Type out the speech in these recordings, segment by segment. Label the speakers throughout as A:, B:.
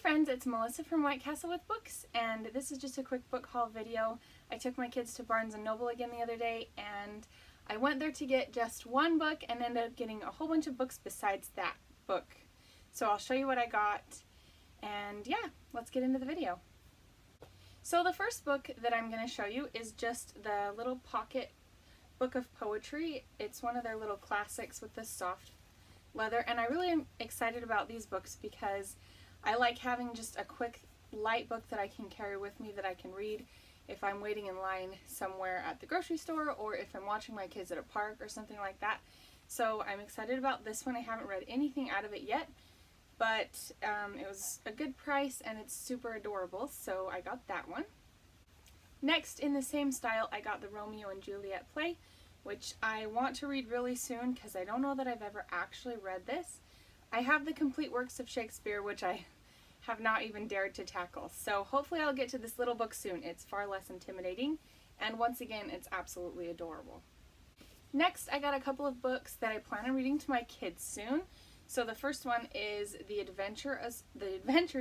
A: friends, it's Melissa from White Castle with Books, and this is just a quick book haul video. I took my kids to Barnes & Noble again the other day, and I went there to get just one book and ended up getting a whole bunch of books besides that book. So I'll show you what I got, and yeah, let's get into the video. So the first book that I'm going to show you is just the little pocket book of poetry. It's one of their little classics with this soft leather, and I really am excited about these books because I like having just a quick light book that I can carry with me that I can read if I'm waiting in line somewhere at the grocery store or if I'm watching my kids at a park or something like that. So I'm excited about this one. I haven't read anything out of it yet, but it was a good price and it's super adorable, so I got that one. Next, in the same style, I got the Romeo and Juliet play, which I want to read really soon because I don't know that I've ever actually read this. I have the complete works of Shakespeare, which I have not even dared to tackle. So hopefully I'll get to this little book soon. It's far less intimidating, and once again, it's absolutely adorable. Next, I got a couple of books that I plan on reading to my kids soon. So the first one is The Adventures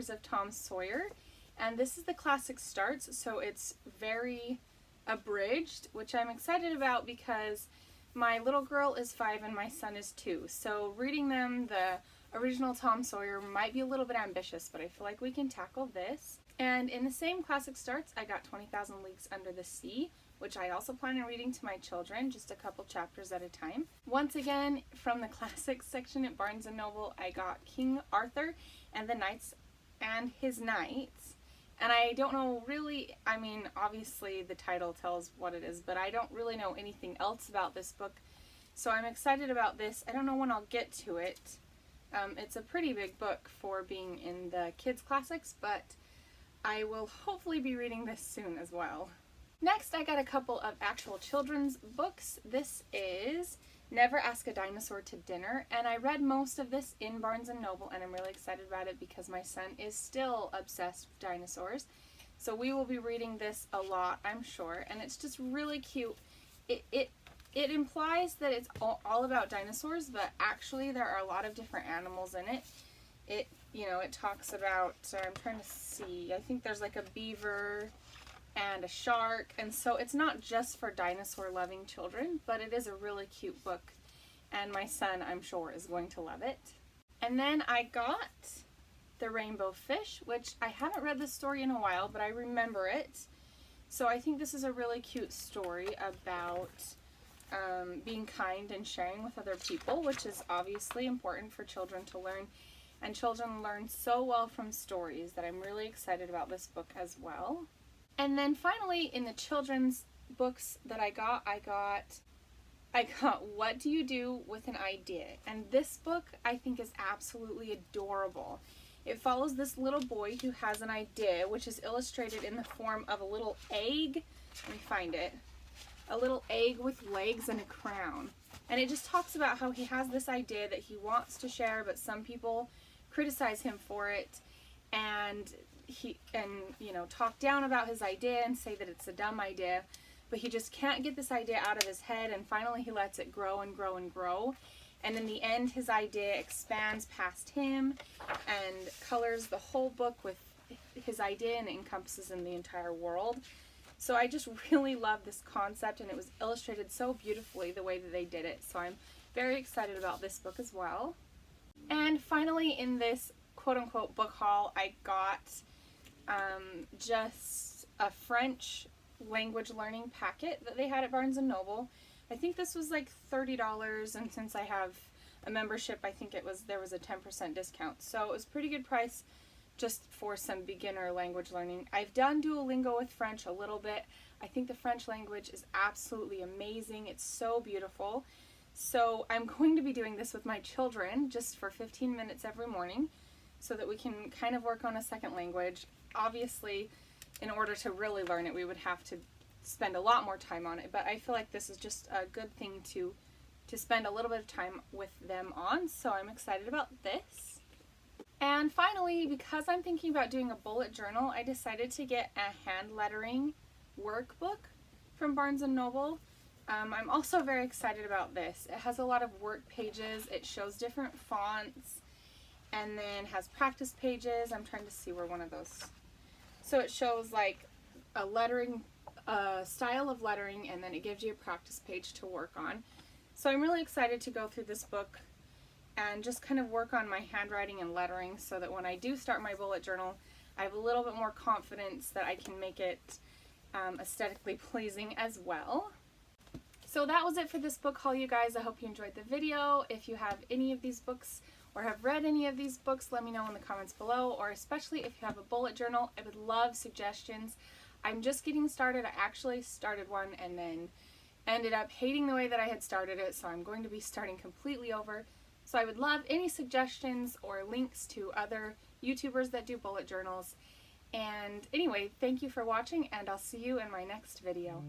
A: of Tom Sawyer, and this is the classic starts, so it's very abridged, which I'm excited about because my little girl is 5 and my son is 2, so reading them the original Tom Sawyer might be a little bit ambitious, but I feel like we can tackle this. And in the same classic starts, I got 20,000 Leagues Under the Sea, which I also plan on reading to my children, just a couple chapters at a time. Once again, from the classics section at Barnes & Noble, I got King Arthur and the Knights and His Knights. And I don't know really, I mean, obviously the title tells what it is, but I don't really know anything else about this book. So I'm excited about this. I don't know when I'll get to it. It's a pretty big book for being in the kids' classics, but I will hopefully be reading this soon as well. Next, I got a couple of actual children's books. This is Never Ask a Dinosaur to Dinner, and I read most of this in Barnes & Noble, and I'm really excited about it because my son is still obsessed with dinosaurs. So we will be reading this a lot, I'm sure, and it's just really cute. It implies that it's all about dinosaurs, but actually there are a lot of different animals in it. It talks about, I'm trying to see, I think there's like a beaver and a shark, and so it's not just for dinosaur loving children, but it is a really cute book, and my son, I'm sure, is going to love it. And then I got The Rainbow Fish, which I haven't read this story in a while, but I remember it. So I think this is a really cute story about being kind and sharing with other people, which is obviously important for children to learn, and children learn so well from stories that I'm really excited about this book as well. And then finally, in the children's books that I got What Do You Do with an Idea? And this book I think is absolutely adorable. It follows this little boy who has an idea, which is illustrated in the form of a little egg. Let me find it. A little egg with legs and a crown. And it just talks about how he has this idea that he wants to share, but some people criticize him for it, and talk down about his idea and say that it's a dumb idea, but he just can't get this idea out of his head, and finally he lets it grow and grow and grow, and in the end his idea expands past him and colors the whole book with his idea and encompasses in the entire world. So I just really love this concept, and it was illustrated so beautifully the way that they did it, so I'm very excited about this book as well. And finally, in this quote-unquote book haul, I got just a French language learning packet that they had at Barnes & Noble. I think this was like $30, and since I have a membership, I think there was a 10% discount. So it was a pretty good price just for some beginner language learning. I've done Duolingo with French a little bit. I think the French language is absolutely amazing. It's so beautiful. So I'm going to be doing this with my children just for 15 minutes every morning so that we can kind of work on a second language. Obviously, in order to really learn it, we would have to spend a lot more time on it, but I feel like this is just a good thing to spend a little bit of time with them on, so I'm excited about this. And finally, because I'm thinking about doing a bullet journal, I decided to get a hand lettering workbook from Barnes & Noble. I'm also very excited about this. It has a lot of work pages, it shows different fonts, and then has practice pages. I'm trying to see where one of those, so it shows like a lettering, style of lettering, and then it gives you a practice page to work on. So I'm really excited to go through this book and just kind of work on my handwriting and lettering so that when I do start my bullet journal, I have a little bit more confidence that I can make it aesthetically pleasing as well. So that was it for this book haul, you guys. I hope you enjoyed the video. If you have any of these books or have read any of these books, let me know in the comments below, or especially if you have a bullet journal. I would love suggestions. I'm just getting started. I actually started one and then ended up hating the way that I had started it, so I'm going to be starting completely over. So I would love any suggestions or links to other YouTubers that do bullet journals. And anyway, thank you for watching, and I'll see you in my next video.